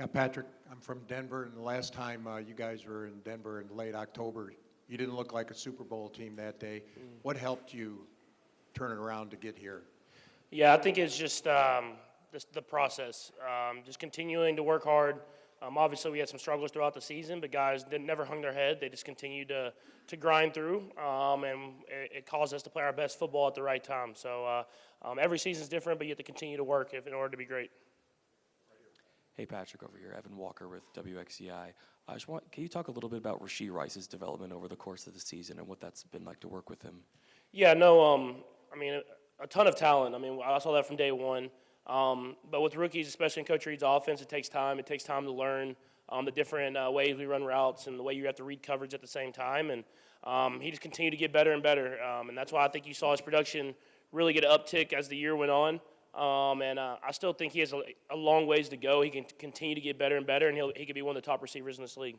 Yeah, Patrick, I'm from Denver, and the last time you guys were in Denver in late October, you didn't look like a Super Bowl team that day. What helped you turn it around to get here? Yeah, I think it's just the process. Just continuing to work hard. Obviously, we had some struggles throughout the season, but guys never hung their head. They just continued to grind through, and it caused us to play our best football at the right time. So every season's different, but you have to continue to work in order to be great. Hey, Patrick, over here, Evan Walker with WXCI. Can you talk a little bit about Rashee Rice's development over the course of the season and what that's been like to work with him? Yeah, no, I mean, a ton of talent. I mean, I saw that from day one. But with rookies, especially in Coach Reed's offense, it takes time. It takes time to learn the different ways we run routes and the way you have to read coverage at the same time. And he just continued to get better and better. And that's why I think you saw his production really get an uptick as the year went on. I still think he has a long ways to go. He can continue to get better and better, and he could be one of the top receivers in this league.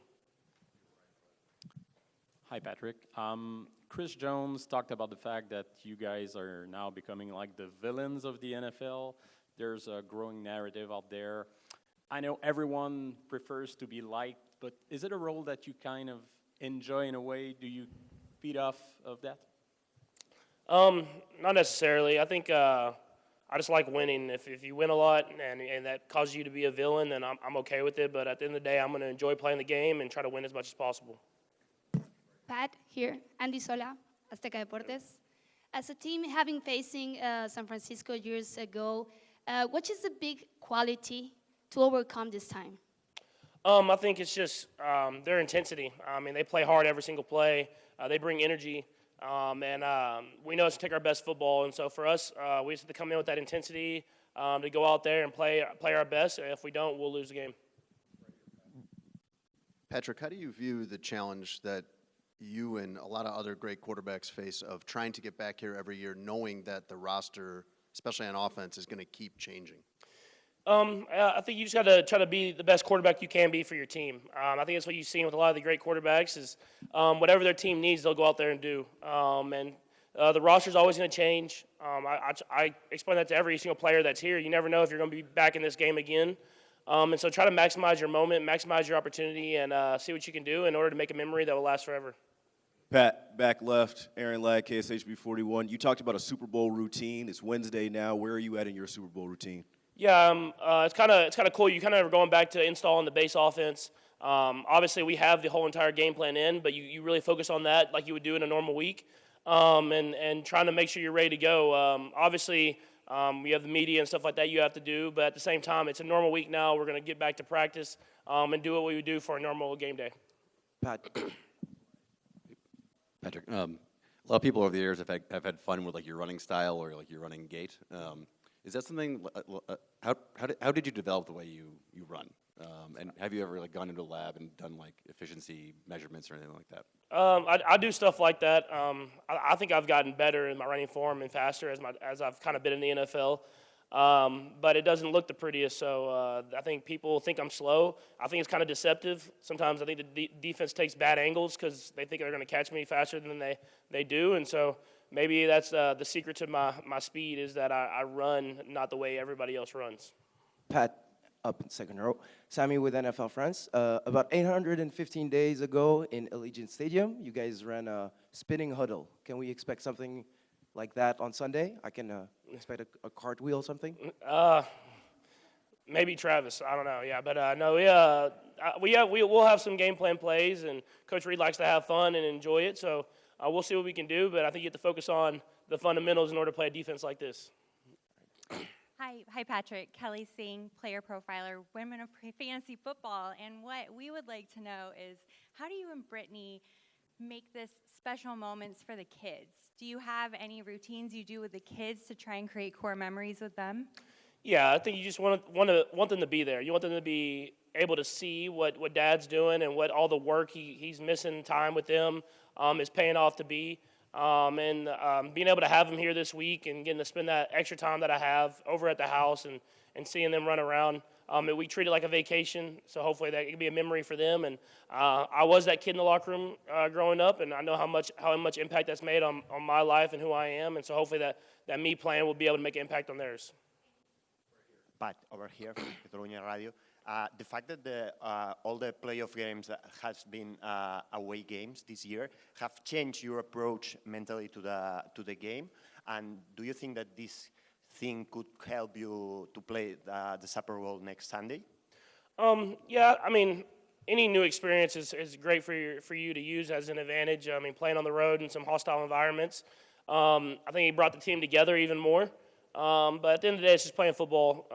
Hi, Patrick. Chris Jones talked about the fact that you guys are now becoming like the villains of the NFL. There's a growing narrative out there. I know everyone prefers to be liked, but is it a role that you kind of enjoy in a way? Do you feed off of that? Not necessarily. I think I just like winning. If you win a lot and that causes you to be a villain, then I'm okay with it. But at the end of the day, I'm going to enjoy playing the game and try to win as much as possible. Pat, here. Andy Sola, Azteca Deportes. As a team having facing San Francisco years ago, what is the big quality to overcome this time? I think it's just their intensity. I mean, they play hard every single play. They bring energy. We know it's to take our best football. And so for us, we just have to come in with that intensity to go out there and play our best. And if we don't, we'll lose the game. Patrick, how do you view the challenge that you and a lot of other great quarterbacks face of trying to get back here every year, knowing that the roster, especially on offense, is going to keep changing? I think you just got to try to be the best quarterback you can be for your team. I think that's what you've seen with a lot of the great quarterbacks is whatever their team needs, they'll go out there and do. The roster's always going to change. I explain that to every single player that's here. You never know if you're going to be back in this game again. And so try to maximize your moment, maximize your opportunity, and see what you can do in order to make a memory that will last forever. Pat, back left, Aaron Ladd, KSHB 41. You talked about a Super Bowl routine. It's Wednesday now. Where are you at in your Super Bowl routine? Yeah, it's kind of cool. You kind of are going back to installing the base offense. Obviously, we have the whole entire game plan in, but you really focus on that like you would do in a normal week, and trying to make sure you're ready to go. Obviously, we have the media and stuff like that you have to do, but at the same time, it's a normal week now. We're going to get back to practice and do what we would do for a normal game day. Patrick, a lot of people over the years have had fun with like your running style or like your running gait. Is that something? How did you develop the way you run? And have you ever like gone into a lab and done like efficiency measurements or anything like that? I do stuff like that. I think I've gotten better in my running form and faster as I've kind of been in the NFL. But it doesn't look the prettiest, so I think people think I'm slow. I think it's kind of deceptive. Sometimes I think the defense takes bad angles because they think they're going to catch me faster than they do, and so maybe that's the secret to my speed is that I run not the way everybody else runs. Pat, up in second row. Sammy with NFL France. About 815 days ago in Allegiant Stadium, you guys ran a spinning huddle. Can we expect something like that on Sunday? I can expect a cartwheel or something? Maybe Travis. I don't know. Yeah, but no, we'll have some game plan plays, and Coach Reed likes to have fun and enjoy it. So we'll see what we can do. But I think you have to focus on the fundamentals in order to play a defense like this. Hi, Patrick. Kelly Singh, player profiler, Women of Fantasy Football. And what we would like to know is, how do you and Brittany make this special moments for the kids? Do you have any routines you do with the kids to try and create core memories with them? Yeah, I think you just want them to be there. You want them to be able to see what Dad's doing and what all the work he's missing time with them is paying off to be. Being able to have them here this week and getting to spend that extra time that I have over at the house and seeing them run around. We treat it like a vacation, so hopefully that can be a memory for them. And I was that kid in the locker room growing up, and I know how much impact that's made on my life and who I am. And so hopefully that me playing will be able to make an impact on theirs. Pat, over here from Catalunya Radio. The fact that all the playoff games has been away games this year have changed your approach mentally to the game, and do you think that this thing could help you to play the Super Bowl next Sunday? Yeah, I mean, any new experience is great for you to use as an advantage. I mean, playing on the road in some hostile environments. I think he brought the team together even more. But at the end of the day, it's just playing football.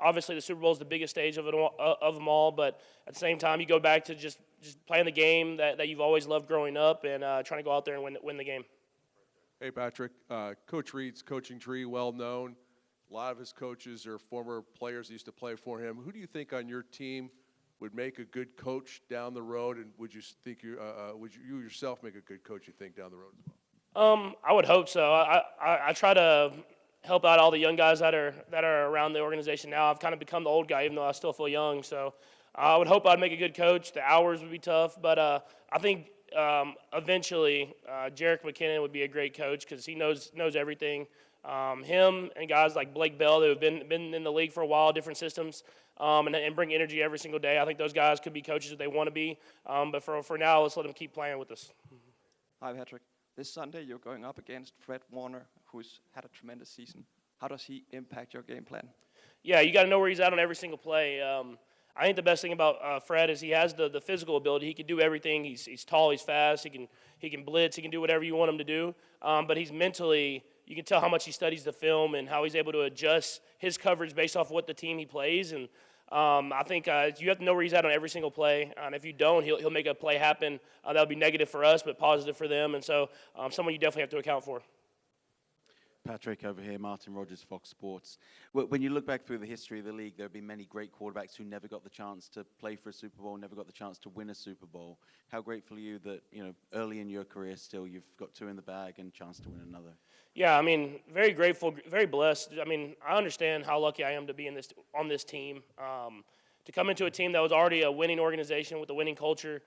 Obviously, the Super Bowl is the biggest stage of them all. But at the same time, you go back to just playing the game that you've always loved growing up and trying to go out there and win the game. Hey, Patrick. Coach Reed's coaching tree, well known. A lot of his coaches are former players that used to play for him. Who do you think on your team would make a good coach down the road, and would you think would you yourself make a good coach, you think, down the road as well? I would hope so. I try to help out all the young guys that are around the organization now. I've kind of become the old guy, even though I still feel young. So I would hope I'd make a good coach. The hours would be tough, but I think eventually Jerick McKinnon would be a great coach because he knows everything. Him and guys like Blake Bell that have been in the league for a while, different systems, and bring energy every single day. I think those guys could be coaches if they want to be. But for now, let's let them keep playing with us. Hi, Patrick. This Sunday, you're going up against Fred Warner, who's had a tremendous season. How does he impact your game plan? Yeah, you got to know where he's at on every single play. I think the best thing about Fred is he has the physical ability. He can do everything. He's tall. He's fast. He can blitz. He can do whatever you want him to do. But he's mentally, you can tell how much he studies the film and how he's able to adjust his coverage based off what the team he plays. And I think you have to know where he's at on every single play. And if you don't, he'll make a play happen that'll be negative for us, but positive for them. And so someone you definitely have to account for. Patrick over here, Martin Rogers, Fox Sports. When you look back through the history of the league, there have been many great quarterbacks who never got the chance to play for a Super Bowl, never got the chance to win a Super Bowl. How grateful are you that, early in your career still you've got two in the bag and a chance to win another? Yeah, I mean, very grateful, very blessed. I mean, I understand how lucky I am to be on this team. To come into a team that was already a winning organization with a winning culture,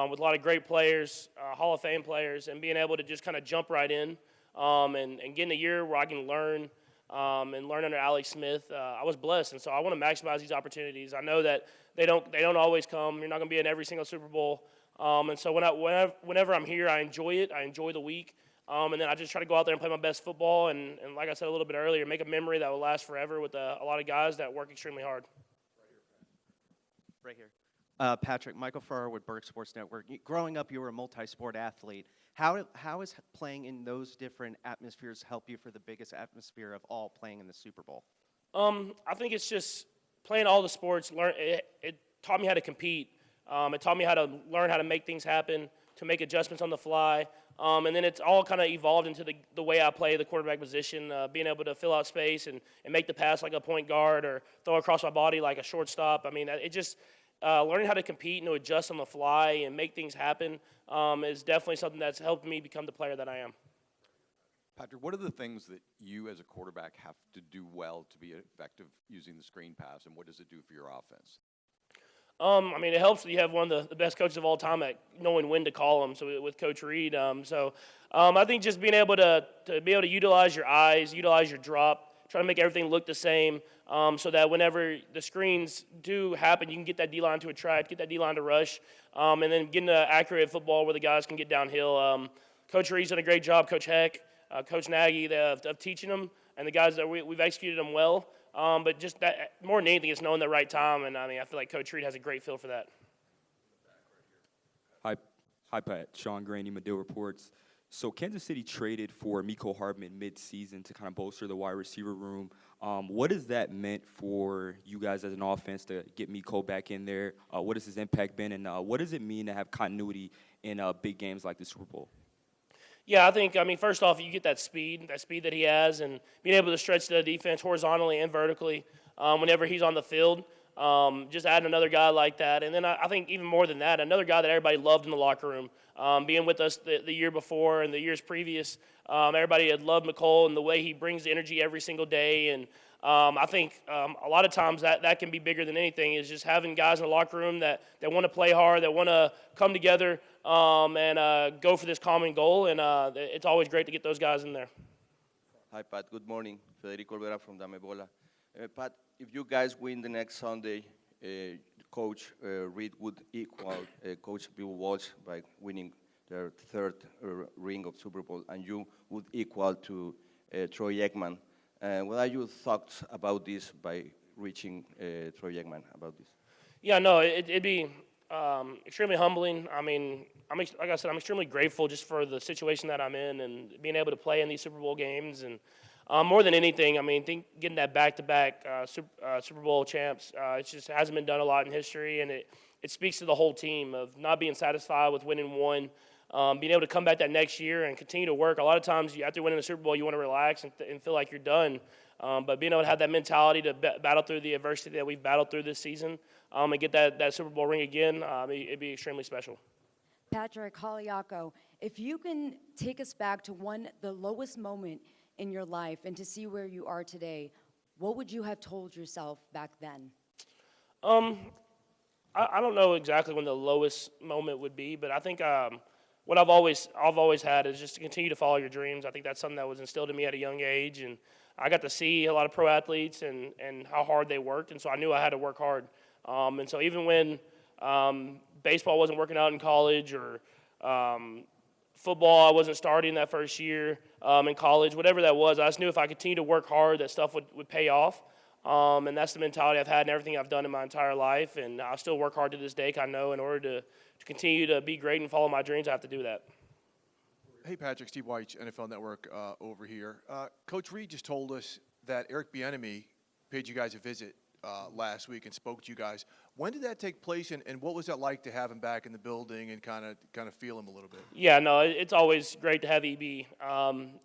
with a lot of great players, Hall of Fame players, and being able to just kind of jump right in. And getting a year where I can learn and learn under Alex Smith, I was blessed, and so I want to maximize these opportunities. I know that they don't always come. You're not going to be in every single Super Bowl, and so whenever I'm here, I enjoy it. I enjoy the week, and then I just try to go out there and play my best football. And like I said a little bit earlier, make a memory that will last forever with a lot of guys that work extremely hard. Right here. Patrick, Michael Farrar with Berg Sports Network. Growing up, you were a multi-sport athlete. How is playing in those different atmospheres help you for the biggest atmosphere of all, playing in the Super Bowl? I think it's just playing all the sports. It taught me how to compete. It taught me how to learn how to make things happen, to make adjustments on the fly. And then it's all kind of evolved into the way I play the quarterback position, being able to fill out space and make the pass like a point guard or throw across my body like a shortstop. I mean, it just learning how to compete and to adjust on the fly and make things happen is definitely something that's helped me become the player that I am. Patrick, what are the things that you as a quarterback have to do well to be effective using the screen pass, and what does it do for your offense? I mean, it helps that you have one of the best coaches of all time at knowing when to call them. So with Coach Reed, I think just being able to utilize your eyes, utilize your drop, try to make everything look the same, so that whenever the screens do happen, you can get that D-line to a track, get that D-line to rush, and then getting an accurate football where the guys can get downhill. Coach Reed's done a great job, Coach Heck, Coach Nagy, of teaching them, and the guys that we've executed them well. But just that, more than anything, it's knowing the right time, and I mean, I feel like Coach Reed has a great feel for that. Hi, Pat. Sean Graney, Medill Reports. So Kansas City traded for Mecole Hardman mid-season to kind of bolster the wide receiver room. What has that meant for you guys as an offense to get Mecole back in there? What has his impact been, and what does it mean to have continuity in big games like the Super Bowl? Yeah, I mean, first off, you get that speed that he has, and being able to stretch the defense horizontally and vertically whenever he's on the field. Just adding another guy like that. And then I think even more than that, another guy that everybody loved in the locker room, being with us the year before and the years previous. Everybody had loved Mecole and the way he brings energy every single day. And I think a lot of times that can be bigger than anything, is just having guys in the locker room that want to play hard, that want to come together and go for this common goal. And it's always great to get those guys in there. Hi, Pat. Good morning. Federico Olvera from Dame Bola. Pat, if you guys win the next Sunday, Coach Reed would equal Coach Bill Walsh by winning their third ring of Super Bowl, and you would equal to Troy Aikman. What are your thoughts about this by reaching Troy Aikman about this? Yeah, no, it'd be extremely humbling. I mean, like I said, I'm extremely grateful just for the situation that I'm in and being able to play in these Super Bowl games. And more than anything, I mean, getting that back-to-back Super Bowl champs, it just hasn't been done a lot in history, and it speaks to the whole team of not being satisfied with winning one, being able to come back that next year and continue to work. A lot of times, after winning the Super Bowl, you want to relax and feel like you're done. But being able to have that mentality to battle through the adversity that we've battled through this season and get that Super Bowl ring again, it'd be extremely special. Patrick Haliako, if you can take us back to the lowest moment in your life and to see where you are today, what would you have told yourself back then? I don't know exactly when the lowest moment would be, but I think what I've always had is just to continue to follow your dreams. I think that's something that was instilled in me at a young age, and I got to see a lot of pro athletes and how hard they worked, and so I knew I had to work hard. And so even when baseball wasn't working out in college or football, I wasn't starting that first year in college, whatever that was, I just knew if I continued to work hard, that stuff would pay off. And that's the mentality I've had in everything I've done in my entire life, and I still work hard to this day. I know in order to continue to be great and follow my dreams, I have to do that. Hey, Patrick, Steve White, NFL Network over here. Coach Reed just told us that Eric Bieniemy paid you guys a visit last week and spoke to you guys. When did that take place, and what was that like to have him back in the building and kind of feel him a little bit? Yeah, no, it's always great to have EB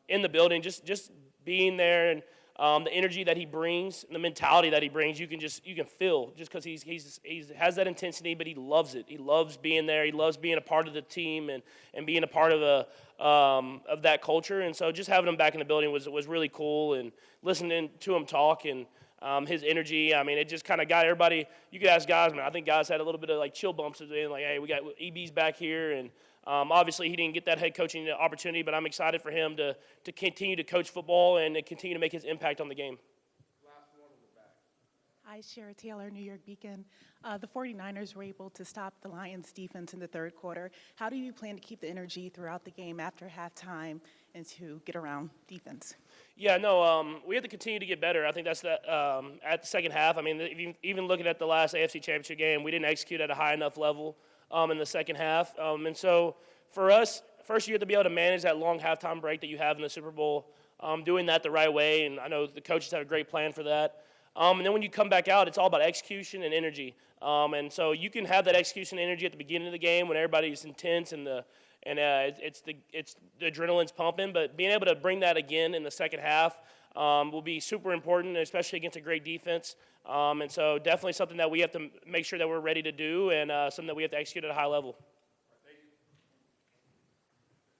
in the building. Just being there and the energy that he brings, the mentality that he brings, you can feel just because he has that intensity, but he loves it. He loves being there. He loves being a part of the team and being a part of that culture. And so just having him back in the building was really cool, and listening to him talk and his energy. I mean, it just kind of got everybody. You could ask guys, man. I think guys had a little bit of like chill bumps at the end, like, hey, we got EB's back here, and obviously he didn't get that head coaching opportunity, but I'm excited for him to continue to coach football and to continue to make his impact on the game. Hi, Shara Taylor, New York Beacon. The 49ers were able to stop the Lions' defense in the third quarter. How do you plan to keep the energy throughout the game after halftime and to get around defense? Yeah, no, we have to continue to get better. I think that's at the second half. I mean, even looking at the last AFC Championship game, we didn't execute at a high enough level in the second half. And so for us, first you have to be able to manage that long halftime break that you have in the Super Bowl, doing that the right way. And I know the coaches have a great plan for that. And then when you come back out, it's all about execution and energy. And so you can have that execution and energy at the beginning of the game when everybody's intense and it's the adrenaline's pumping. But being able to bring that again in the second half will be super important, especially against a great defense. And so definitely something that we have to make sure that we're ready to do, and something that we have to execute at a high level.